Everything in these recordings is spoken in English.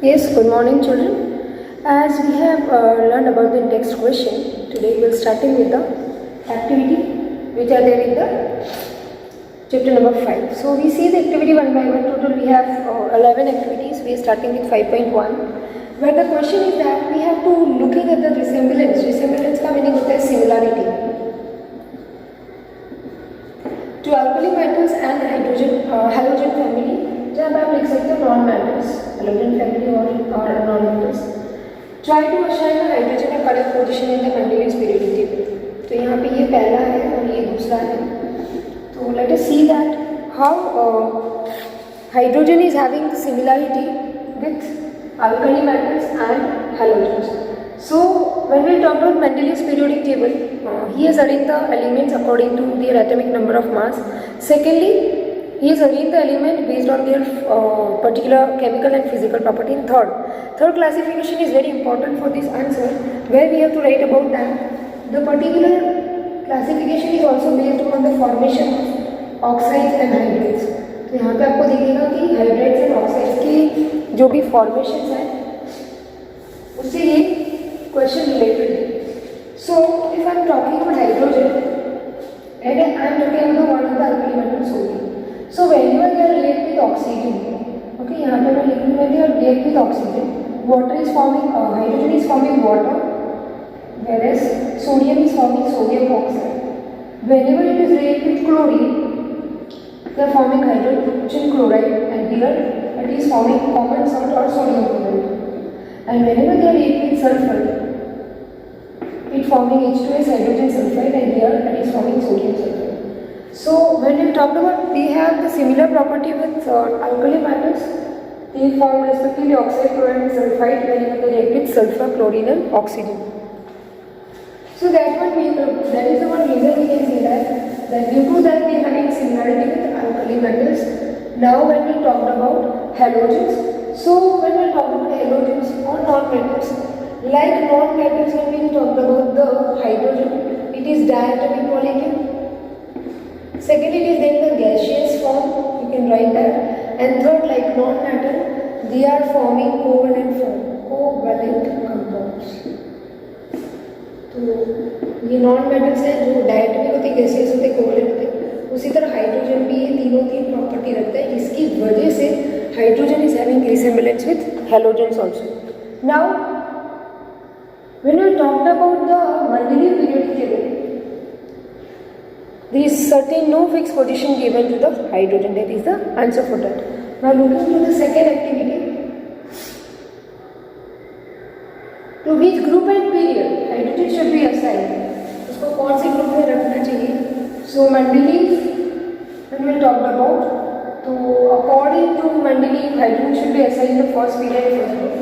Yes, good morning children. As we have learned about the text question, today we will starting with the activity which are there in the chapter number 5. So we see the activity one by one. Total we have 11 activities. We are starting with 5.1, where the question is that we have to looking at the resemblance. Resemblance का meaning होता है similarity to alkali metals and halogen family. जहाँ पे आप लिख सकते हो non metals, halogen family और non metals. Try to assign the hydrogen a correct position in the Mendeleev periodic table. तो यहाँ पे ये पहला है और ये दूसरा है. तो let us see that how hydrogen is having the similarity with alkali metals and halogens. So when we talk about Mendeleev's periodic table, he has arranged the elements according to their atomic number of mass. Secondly, he has arranged the element based on their particular chemical and physical property. In third classification is very important for this answer, where we have to write about that. The particular classification is also based upon the formation of oxides and hydrates. तो यहाँ पे आपको दिखेगा कि hydrates and oxides की जो भी formation है उससे ये क्वेश्चन रिलेटेड है. So if I am talking about hydrogen and I am talking about one of the alkali metals sodium. So whenever they are react with oxygen, okay, यहाँ पे मैं लिखूँ when they are react with oxygen, water is forming, hydrogen is forming water, whereas sodium is forming sodium oxide. Whenever it is react with chlorine, they are forming hydrogen chloride, and here it is forming common salt or sodium chloride. And whenever they are react with sulfur, it forming H2S hydrogen sulfide, and here it is forming sodium sulfide. So when we talked about, they have the similar property with alkali metals. They form respectively oxide, chloride and sulfide whenever they react with sulfur, chlorine and oxygen. So that is the one reason we can say that due to that they are having similarity with alkali metals. Now when we talked about halogens, so when we talk about halogens or non-metals, like non-metals when we talked about the hydrogen, it is diatomic molecule. Second, it is then the gaseous form, you can write that. And third, like non-metal, they are forming covalent compounds. तो ये non metals हैं जो diatomic होते, gaseous होते, covalent होते. उसी तरह hydrogen भी ये तीन प्रॉपर्टी रखता है, जिसकी वजह से hydrogen is having resemblance with halogens also. Now when we talked about the Mendeleev periodic table, there is certain no fixed position given to the hydrogen. That is the answer for that. Now looking to the second activity, to which group and period hydrogen should be assigned. उसको कौन से group में रखना चाहिए. So Mendeleev when we talked about, तो according to Mendeleev hydrogen should be assigned in the first period first group.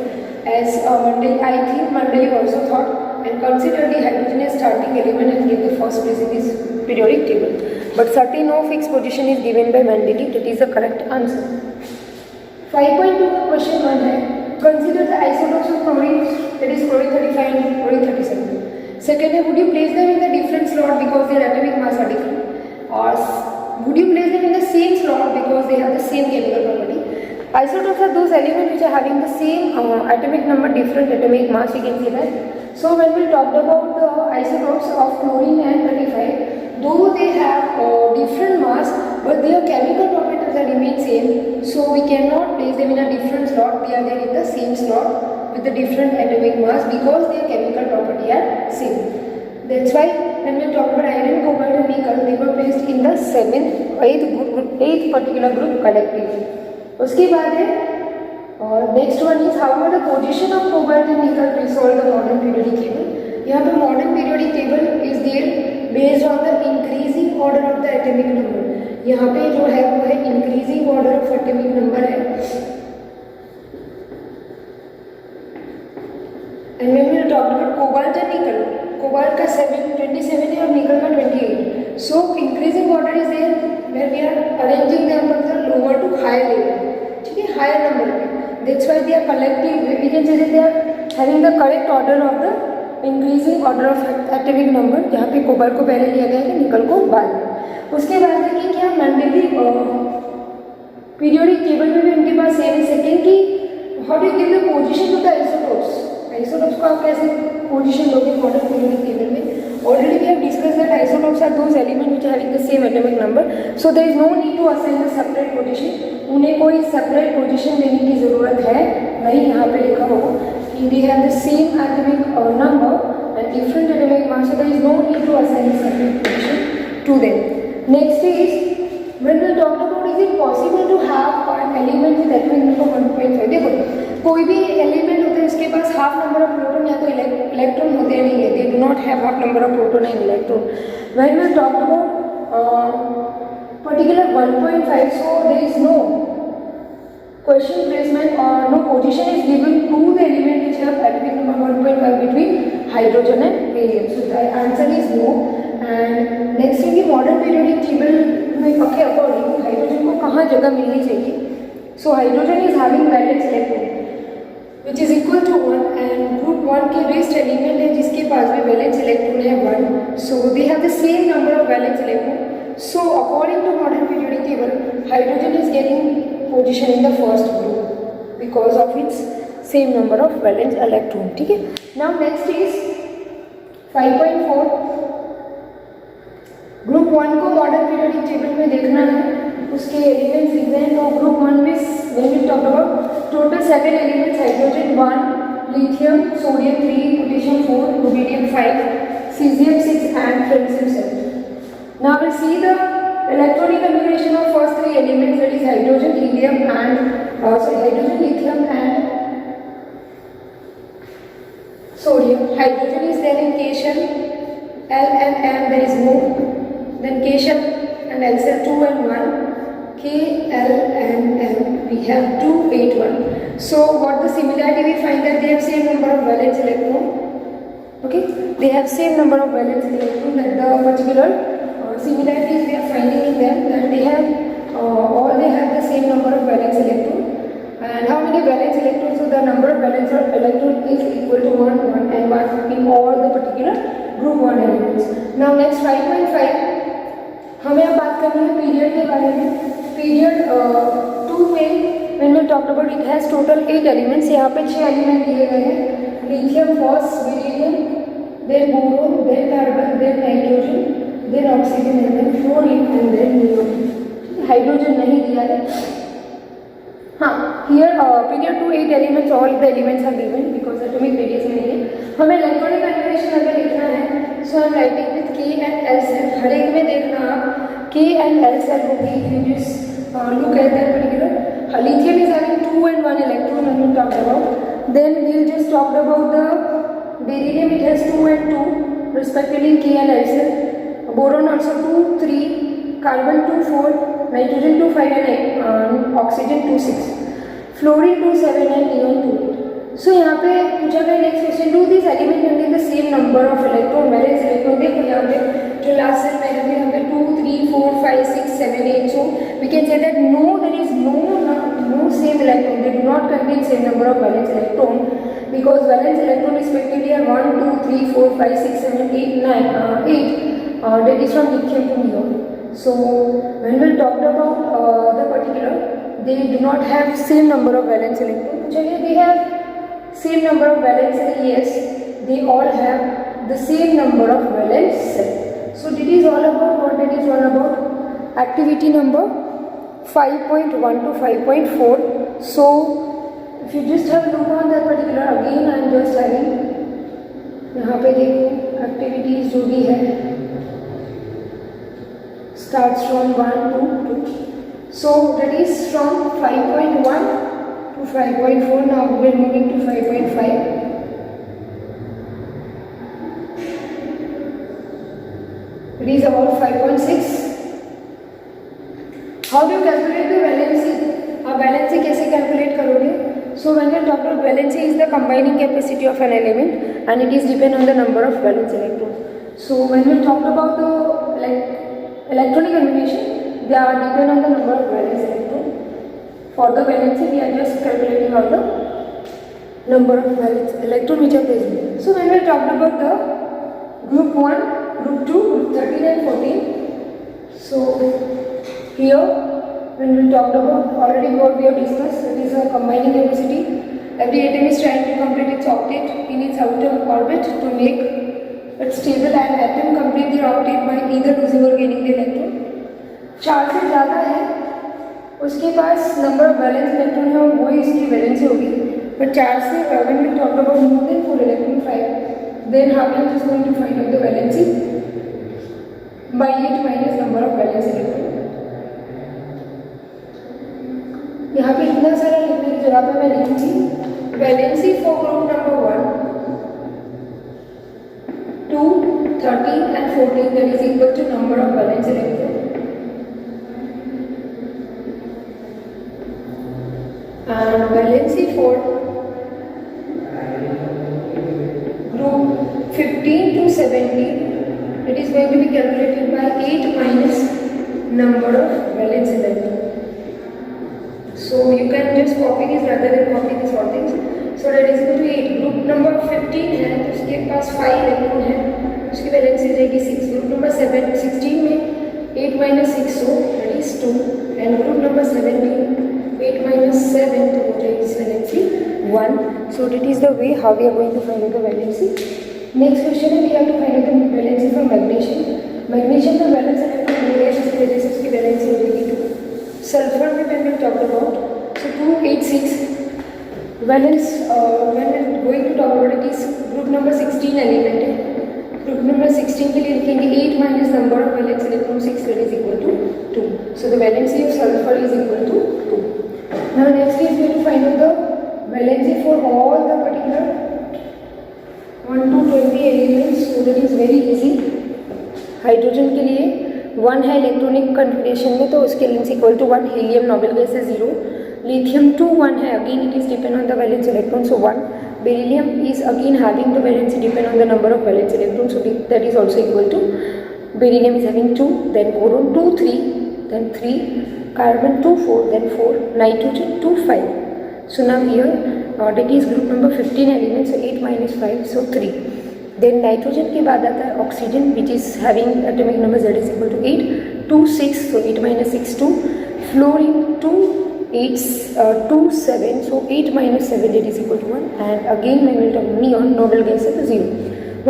As I think Mendeleev also thought and considered the hydrogen as starting element and gave the first place in this periodic table. But certainly no fixed position is given by Mendeleev. That is the correct answer. 5.2 का question 1 है, consider the isotopes of chlorine, that is chlorine 35 and chlorine 37. Second है, would you place them in the different slot because their atomic mass are different, or would you place them in the same slot because they have the same chemical property. Isotopes are those elements which are having the same atomic number, different atomic mass, you can say that. So when we talked about the isotopes of chlorine and 35, though they have different mass, but their chemical properties are remain same, so we cannot place them in a different slot. They are there in the same slot with the different atomic mass because their chemical property are same. That's why when we talk about iron, cobalt and nickel, they were placed in the 8th particular group collectively. उसके बाद है और next one is how are the position of cobalt and nickel to solve the modern periodic table. यहाँ पे modern periodic table is there based on the increasing order of the atomic number. यहाँ पे जो है वो है increasing order of atomic number है. And when we talk about cobalt and nickel, cobalt का 27 है और निकल का 28. So increasing order is there where we are arranging them from the lower to higher level. ठीक है, higher number पे. That's why they are collecting. We can say that they are having the correct order of the increasing order of atomic number, जहाँ पे cobalt को पहले लिया गया है, निकल को बाद में. उसके बाद है कि क्या Mendeleev पीरियोडिक टेबल में भी उनके पास सेम सेकेंड की do you give the position to the isotopes? Isotopes को आप कैसे position दोगे modern periodic table में? Already we have discussed that isotopes are those elements which are having the same atomic number. So there is no need to assign a separate position. उन्हें कोई separate position देने की ज़रूरत है नहीं. यहाँ पे लिखा होगा कि they have the same atomic number and different atomic mass. So there is no need to assign a separate position to them. Next is when we talk about is it possible to have an element with atomic number 1.5. देखो कोई भी element होता है इसके पास half number of proton या तो electron होते हैं नहीं है. They do not have half number of proton and electron. When we talk about particular 1.5, so there is no question placement or no position is given to the element which have atomic number 1.5 between hydrogen and helium. So the answer is no. And next in the modern periodic table में के according hydrogen को कहाँ जगह मिलनी चाहिए. So hydrogen is having valence electron which is equal to 1 and group 1 के best element है जिसके पास भी वैलेंस इलेक्ट्रॉन है 1. So they have the same number of valence electron. So according to modern periodic table, hydrogen is getting position in the first group because of its same number of valence electron. ठीक है. Now next is 5.4. Group 1 को modern periodic table में देखना है. उसके elements लिखते हैं. तो ग्रुप 1 में when we talk about total 7 elements hydrogen 1, lithium, sodium 3, potassium 4, rubidium 5, caesium 6 and francium 7. Now we see the electronic configuration of first 3 elements, that is hydrogen, helium and hydrogen, lithium and sodium. Hydrogen is there in K shell, L and M there is no. Then K shell and L shell 2 and 1. K, L and M we have 2, 8, 1. So what the similarity we find that they have same number of valence electron. Okay, they have same number of valence electron. That the particular similarities we are finding in them, that they have all they have the same number of valence electron. And how many valence electrons? So the number of valence electron is equal to 1, 1 and 1 in all the particular group 1 elements. Now next 5.5 हमें अब बात करनी है period के बारे में. Period 2 में when we talked about it has total 8 elements. यहाँ पे 6 एलिमेंट दिए गए हैं. लिथियम, फॉस, beryllium, then boron, then carbon, then nitrogen, then oxygen and then fluorine and then neon. Hydrogen नहीं दिया है. हाँ, here period 2 8 elements, all the elements are given because atomic radius नहीं है. हमें इलेक्ट्रॉनिक कन्फिगरेशन अगर लिखना है so I'm writing with K and L cell. हर एक में देखना आप K and L cell होगी. You just look at that particular. Lithium is having 2 and 1 electron when we talked about. Then we'll just talk about the beryllium. It has 2 and 2 respectively K and L cell. Boron also 2, 3, carbon 2, 4, nitrogen 2, 5 and oxygen 2, 6, fluorine 2, 7 and neon 2, 8. So यहाँ पे पूछा गया next question, do this element having the same number of electron, valence electron. देखो यहाँ पे जो last cell में है यहाँ पे 2, 3, 4, 5, 6, 7, 8. So we can say that no, there is no same electron. They do not contain same number of valence electron because valence electron respectively are 1, 2, 3, 4, 5, 6, 7, 8, 9, 8. That is from lithium to neon. So when we talked about the particular, they do not have same number of valence electron. चलिए they have same number of valence. Yes, they all have the same number of valence. So it is all about what it is all about. Activity number 5.1 to 5.4. So if you just have a look on that particular, again I am just having यहाँ पे देखो activities जो भी है starts from 1 to 2. So that is from 5.1 to 5.4. Now we are moving to 5.5. It is about 5.6. How do you calculate the valency? आप valency कैसे calculate करोगे? So when we talk about valency is the combining capacity of an element and it is depend on the number of valence electrons. So when we talk about the electronic configuration, they are depend on the number of valence electrons. For the valency, we are just calculating out the number of valence electron which are present. So when we talked about the group 1, group 2, group 13 and 14. So here when we talked about already what we have discussed, that is a combining capacity Every atom is trying to complete its octet in its outer orbit to make it stable, and atom complete their octet by either losing or gaining the electron. 4 से ज़्यादा है उसके पास number of valence electron है और वही इसकी valency होगी. But 4 से when we talk about more than 4 electron 5, then how we are just going to find out the valency by 8 minus number of valence electron. यहाँ पे इतना सारा लिखने की जगह पे मैं लिखूंगी valency for group number 1, 2, 13 and 14 that is equal to number of valence electron. And valency for group 15 to 17, it is going to be calculated by 8 minus number of valence electron. So you can just copy this rather than copy this all things. So that is equal to 8. Group number 15 है तो उसके पास 5 electron है, उसकी valency रहेगी 6. Group number 16 में 8 minus 6 so that is 2. And group number 17 8 minus 7 तो हो जाएगी इस valency 1. So that is the way how we are going to find out the valency. Next question है we have to find out the valency for magnesium. Magnesium का valence electron हो गया जिसकी वजह से उसकी वैलेंसी हो जाएगी 2. Sulfur में when we talked about, so 286 valence when we are going to talk about it is group number 16 element है. Group number 16 के लिए लिखेंगे 8 minus number of valence electron 6 that is equal to 2. So the valency of sulfur is equal to 2. Now next is we have to find out the valency for all the particular 1 to 20 elements. So that is very easy. Hydrogen के लिए 1 है electronic configuration में तो उसके valence equal to 1. Helium noble gas है 0. Lithium 2 1 है, again it is depend on the valence electron so 1. Beryllium is again having the valency depend on the number of valence electron so that is also equal to beryllium is having 2, then boron 2 3, then 3, carbon 2 4, then 4, nitrogen 2 5. So now here that is group number 15 elements so 8 minus 5 so 3. Then nitrogen के बाद आता है oxygen which is having atomic number z is equal to 8, 2 6 so 8 minus 6 2. Fluorine 2 8 2 7 so 8 minus 7 that is equal to 1. And again when we talk neon noble gas है तो 0.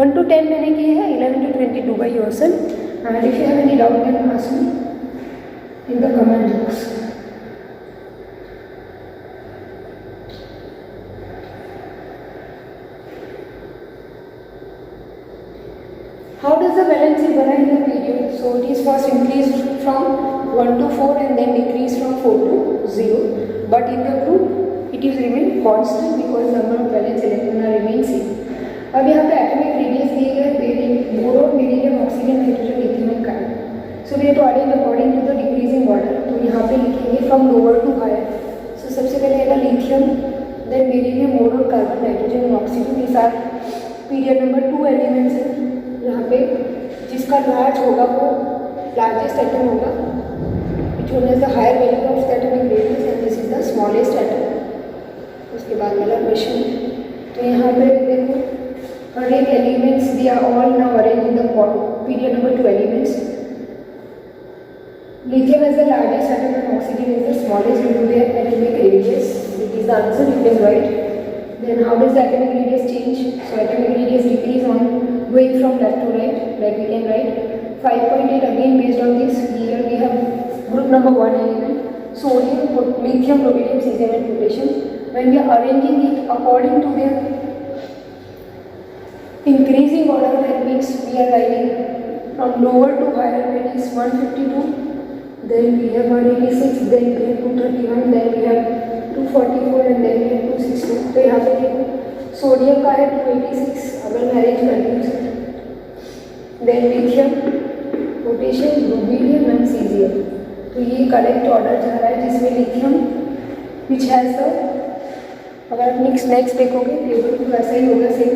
1 to 10 मैंने किए हैं, 11 to 22 by yourself. And if you have any doubt then ask me in the comment box. How does the valency vary in the period? So it is first increased from 1 to 4 and then decreased from 4 to 0. But in the group it is remain constant because number of valence electron are remain same. अब यहाँ पे atomic radius दिए गए boron, beryllium, oxygen, nitrogen, lithium and carbon. So we have to add according to the decreasing order. तो यहाँ पे लिखेंगे from lower to higher. So सबसे पहले आएगा lithium, then beryllium, boron, carbon, nitrogen and oxygen. ये सारे पीरियड नंबर 2 एलिमेंट्स हैं. यहाँ पे जिसका लार्ज होगा वो लार्जेस्ट एटम होगा which one is the higher value of atomic radius and this is the smallest atom. उसके बाद वाला क्वेश्चन तो यहाँ पे देखो हर एक elements they are all now arrange in the period number 2 elements. Lithium is the largest atom and oxygen is the smallest due to their atomic radius. It is the answer you can write. Then how does the atomic radius change? So atomic radius decrease on going from left to right, like we can write 5.8 again based on this. Here we have group number 1 element, sodium, lithium, rhodium, cesium and potassium. When we are arranging it according to their increasing order, that means we are writing from lower to higher. That is 152, then we have 186, then we have 231, then we have 244 and then we have 262. तो यहाँ पे देखो sodium का है 286 अगर मैं arrange करती हूँ. Then lithium, potassium, rubidium and caesium. तो ये करेक्ट ऑर्डर जा रहा है जिसमें लिथियम विच हैज़ द, अगर आप नेक्स्ट देखोगे टेबल तो वैसा ही होगा सेम.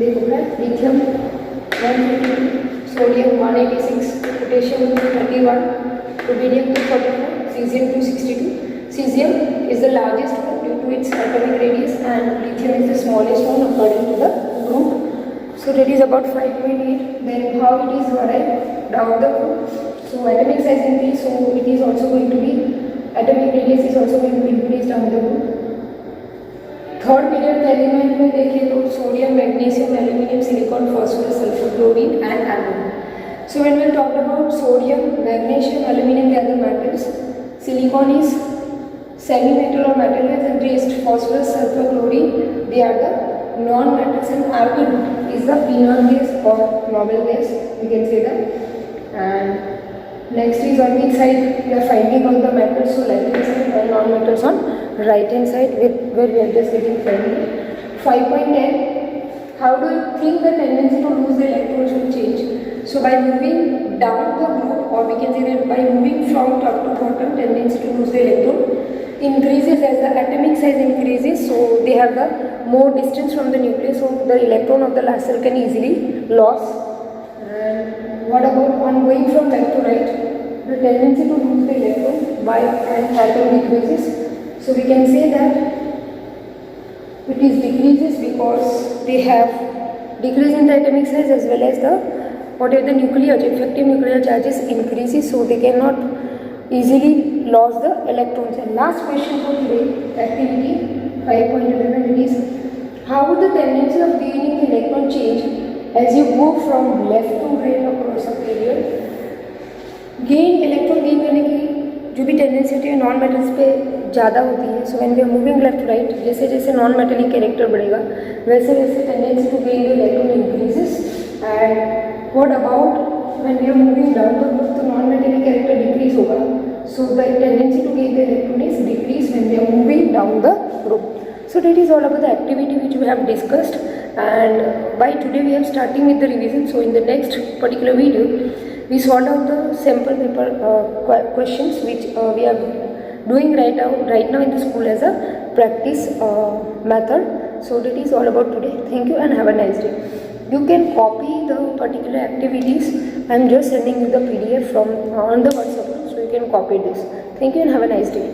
देखोगे lithium 152, sodium 186, potassium 31, rubidium 244, cesium 262. Cesium is the largest one due to its atomic radius and lithium is the smallest one according to the group. So that is about 5.8. Then how it is arrived down the group. So atomic size increase, so it is also going to be, atomic radius is also going to be increased down the group. Third period के element में देखें तो sodium, magnesium, aluminium, silicon, phosphorus, sulphur, chlorine and argon. So when we talk about sodium, magnesium, aluminum, the other metals, silicon is semi-metal or metal has increased. Phosphorus, sulfur, chlorine, they are the non-metals, and argon is the phenol gas or noble gas, we can say that. And next is on which side we are finding all the metals, so left hand side and non-metals on right hand side, where we are just getting familiar. 5.10. How do you think the tendency to lose the electrons will change? So by moving down the group, or we can say that by moving from top to bottom, tendency to lose the electron increases as the atomic size increases. So they have the more distance from the nucleus, so the electron of the last cell can easily lose. And what about on going from left to right? The tendency to lose the electron by an atom decreases. So we can say that it is decreases because they have decrease in the atomic size as well as the whatever the nuclear effective nuclear charges increases, so they cannot easily lose the electrons. And last question for today, activity 5.11, it is how would the tendency of gaining the electron change as you go from left to right across a period? Gain electron gain करने की जो भी tendency होती है non metals पे ज़्यादा होती है. So when we are moving left to right, जैसे जैसे नॉन मेटेलिक कैरेक्टर बढ़ेगा वैसे वैसे tendency to gain the electron increases. And what about when we are moving down the group, तो नॉन मेटेलिक कैरेक्टर डिक्रीज होगा. So the tendency to gain the electron is decrease when we are moving down the group. So that is all about the activity which we have discussed, and by today we are starting with the revision. So in the next particular video we solved out the sample paper questions which we are doing right now in the school as a practice method. So that is all about today. Thank you and have a nice day. You can copy the particular activities. I am just sending you the PDF from on the WhatsApp, so you can copy this. Thank you and have a nice day.